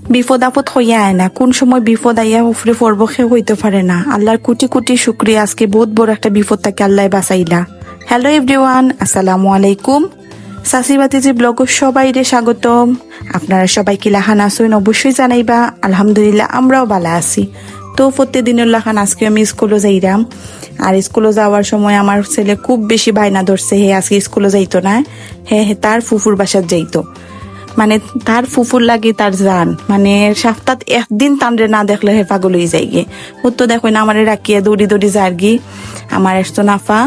বিপদ আপদ হইয়া আয় না, কোন সময় বিপদ আইয়া উফরে পড়বো সে হইতে পারে না। আল্লাহর কোটি কোটি শুক্রিয়া, আজকে বহুত বড় একটা বিপদ থেকে আল্লাহ বাঁচাইলা। হ্যালো এভরিওয়ান, আসসালামু আলাইকুম। সাসি বাতিজি ব্লগ সবাইরে স্বাগতম। আপনারা সবাই কি লাহান আসুন অবশ্যই জানাইবা। আলহামদুলিল্লাহ আমরাও ভালো আছি। তো প্রত্যেকদিনের লাহান আজকে আমি স্কুলে যাইরাম, আর স্কুলে যাওয়ার সময় আমার ছেলে খুব বেশি বায়না ধরছে, হে আজকে স্কুলে যাইতো না, হে তার ফুফুর বাসার যাইতো। মানে তার ফুফুর লাগে তার জান, মানে সপ্তাহ একদিন তানরে না দেখলে হে পাগল হয়ে যায় গে। ও তো দেখো না আমারে রাখিয়া দৌড়ি দৌড়ি যার গি আমার এসতো নাফা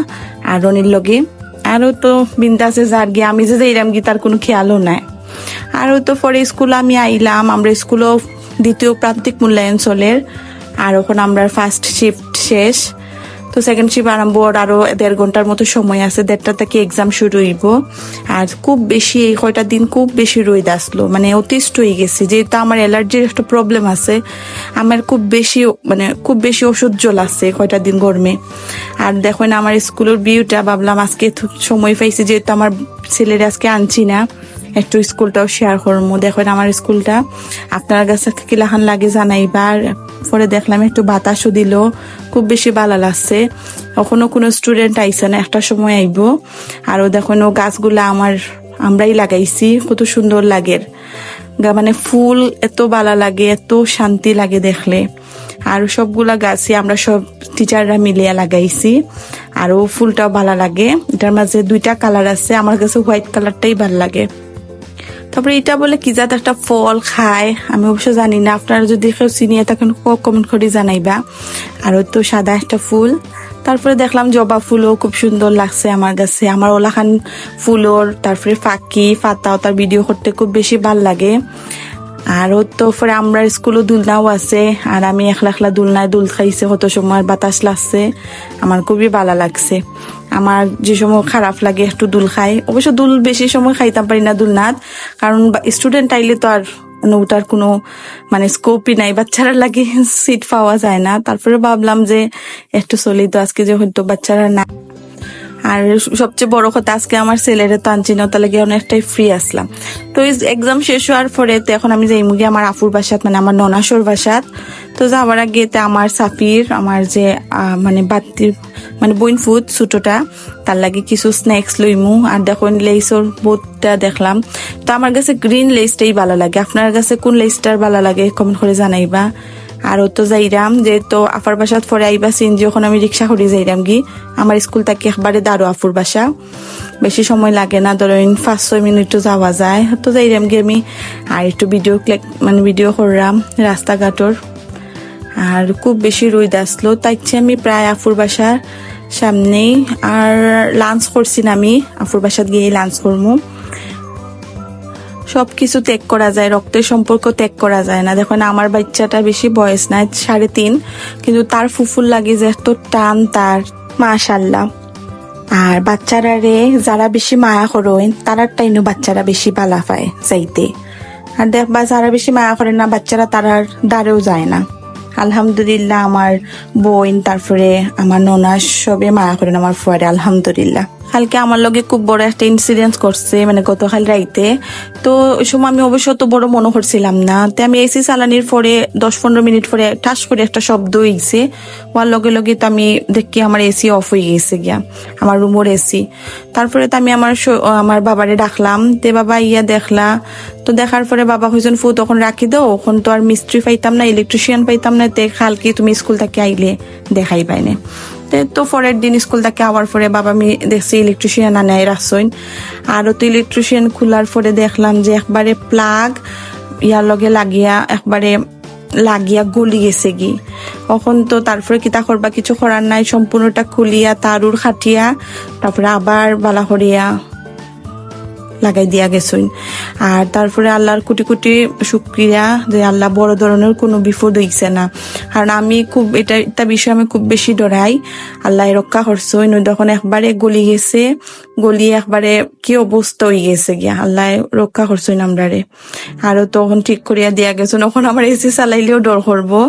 আর রনির লগে, আরও তো বিন্দাসে যার গিয়ে আমি যে যাইরাম গি তার কোনো খেয়ালও নাই। আরও তো পরে স্কুলে আমি আইলাম, আমরা স্কুলও দ্বিতীয় প্রান্তিক মূল্যায়ন চলের, আর ওখানে আমরা ফার্স্ট শিফট শেষ, তো সেকেন্ড শিফট আরম্ভ আরো 1.5 ঘন্টার মতো সময় আছে, 1:30 থেকে এক্সাম শুরু হইব। আর খুব বেশি এই কয়টা দিন খুব বেশি রোদ আসলো, মানে অতিষ্ঠ হয়ে গেছি, যেহেতু আমার অ্যালার্জির একটা প্রবলেম আছে, আমার খুব বেশি অসহ্য লাগছে কয়টা দিন গরমে। আর দেখো না আমার স্কুলের ভিউটা, ভাবলাম আজকে সময় পাইছি যেহেতু আমার ছেলের আজকে আনছি না, একটু স্কুলটাও শেয়ার করবো। দেখেন আমার স্কুলটা, আপনার কাছে কিলাখান লাগে জানাইবা। পরে দেখলাম একটু বাতাসও দিল, খুব বেশি ভালো লাগছে। এখনো কোনো স্টুডেন্ট আইসে না, একটা সময় আইব। আরও দেখুন ও গাছগুলা আমরাই লাগাইছি, কত সুন্দর লাগে, মানে ফুল এত ভালো লাগে, এত শান্তি লাগে দেখলে। আর সবগুলা গাছই আমরা সব টিচাররা মিলিয়ে লাগাইছি, আরও ফুলটাও ভালো লাগে। এটার মাঝে 2টা কালার আছে, আমার কাছে হোয়াইট কালারটাই ভালো লাগে। তারপরে এটা বলে কি জাত একটা ফল খায়, আমি অবশ্য জানি না, আপনারা যদি কেউ চিনিয়ে থাকেন কমেন্ট করে জানাইবা। আর তো সাদা একটা ফুল। তারপরে দেখলাম জবা ফুলও খুব সুন্দর লাগছে আমার কাছে, আমার ওলাখান ফুলর তারপরে ফাঁকি ফাতাও তার ভিডিও করতে খুব বেশি ভাল লাগে। আর তো পরে আমরা স্কুলও দুলনাও আছে, আর আমি একলা দুলনায় দুল খাইছে, কত সময় বাতাস লাগছে, আমার খুবই ভালো লাগছে। আমার যে সময় খারাপ লাগে একটু দুল খাই, অবশ্য দুল বেশি সময় খাইতাম পারি না দুলনাথ, কারণ স্টুডেন্ট আইলে তো আর ওটার কোনো মানে স্কোপই নাই, বাচ্চারা লাগে সিট পাওয়া যায় না। তারপরে ভাবলাম যে একটু চলি, তো আজকে যে হয়তো বাচ্চারা না। আর সবচেয়ে বড় কথা আজকে আমার ছেলেরে তো আনছি না, তাহলে গিয়ে অনেকটাই ফ্রি আসলাম। তো এক্সাম শেষ হওয়ার পরে তো এখন আমি যাই মুগি আমার আফুর বাসাত, মানে আমার ননাসোর বাসাত। তো যাওয়ার আগে আমার সাফির, আমার যে মানে বাতির মানে বইন ফুড ছোটটা, তার লাগে কিছু স্ন্যাক্স লইমু। আর দেখুন লেইসর বোটটা দেখলাম, তো আমার কাছে গ্রিন লেসটাই ভালো লাগে। আপনার কাছে কোন লেসটার ভালো লাগে কমেন্ট করে জানাইবা। আর তো যাইরাম যেহেতু আফার বাসাত পরে আইবা সিনজি, ওখানে আমি রিক্সা করে যাইরাম গি। আমার স্কুল থেকে একবারে দাঁড়ো আফুর বাসা, বেশি সময় লাগে না, ধরেন 5-6 মিনিটও যাওয়া যায়। তো যাইরাম গিয়ে আমি আর একটু ভিডিও করলাম রাস্তাঘাটর। আর খুব বেশি রোদ আসলো, তাই আমি প্রায় আফুর বাসার সামনেই আর লাঞ্চ করছি না, আমি আফুর বাসাত গিয়ে লাঞ্চ করবো। সবকিছু ত্যাগ করা যায়, রক্তের সম্পর্ক ত্যাগ করা যায় না। দেখো না আমার বাচ্চাটা বেশি বয়স নাই, 3.5, কিন্তু তার ফুফুর লাগে যে এত টান তার, মাশাল্লাহ। আর বাচ্চারা রে যারা বেশি মায়া করেন তারার টাইনও বাচ্চারা বেশি বালা পায় চাইতে। আর দেখবা যারা বেশি মায়া করে না বাচ্চারা তারার দ্বারেও যায় না। আলহামদুলিল্লাহ আমার বোন তারপরে আমার ননাস সবে মায়া করেন আমার ফুয়ারে, আলহামদুলিল্লাহ। কালকে আমার লগে খুব বড় একটা ইনসিডেন্ট করছে, মানে গতকাল রাইতে। তো ওই সময় আমি অবশ্য তো বড় মনে করছিলাম না, তো আমি এসি চালানির পরে 10-15 মিনিট পরে ঠাস করে একটা শব্দ হয়েছে, ওর লগে তো আমি দেখি আমার এসি অফ হয়ে গেছে গিয়া, আমার রুমের এসি। তারপরে তো আমি আমার বাবারে ডাকলাম, তে বাবা ইয়া দেখলা। তো দেখার পরে বাবা হয়েছেন ফু তখন রাখি দাও, ওখান তো আর মিস্ত্রি পাইতাম না, ইলেকট্রিশিয়ান পাইতাম না, তে কালকে তুমি স্কুল থেকে আইলে দেখাই পাইনে। তো পরের দিন স্কুল থেকে আওয়ার পরে বাবা আমি দেখছি ইলেকট্রিশিয়ান আনায় রাখছইন। আরও তো ইলেকট্রিশিয়ান খোলার পরে দেখলাম যে একবারে প্লাগ ইয়ার লগে লাগিয়া গলি গেছে গি। এখন তো তারপরে কিতা করবা, কিছু করার নাই, সম্পূর্ণটা খুলিয়া তারুর খাটিয়া তারপরে আবার বালা করিয়া লাগাই দিয়া গেছইন। আর তারপরে আল্লাহর কোটি কোটি শুকরিয়া যে আল্লাহ বড় ধরনের কোনো বিপদ হইছে না, কারণ আমি খুব এটা বিষয়ে আমি খুব বেশি ডরাই। আল্লাহ রক্ষা করছইন, ওই তখন একবারে গলি গেছে, গলিয়ে একবারে কি অবস্থা হয়ে গেছে গিয়া, আল্লাহ রক্ষা করছইন আমরারে। আরো তখন ঠিক করিয়া দিয়া গেছেন, এখন আমার এসি চালাইলেও ডর করবো।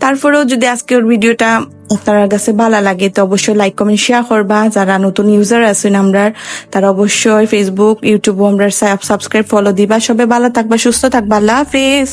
তারপরেও যদি আজকের ভিডিওটা আপনার কাছে ভালো লাগে তো অবশ্যই লাইক কমেন্ট শেয়ার করবা। যারা নতুন ইউজার আছেন আমরা, তারা অবশ্যই ফেসবুক ইউটিউব আমরা সাবস্ক্রাইব ফলো দিবা। সবাই ভালো থাকবা, সুস্থ থাকবা, আল্লাহ হাফেজ।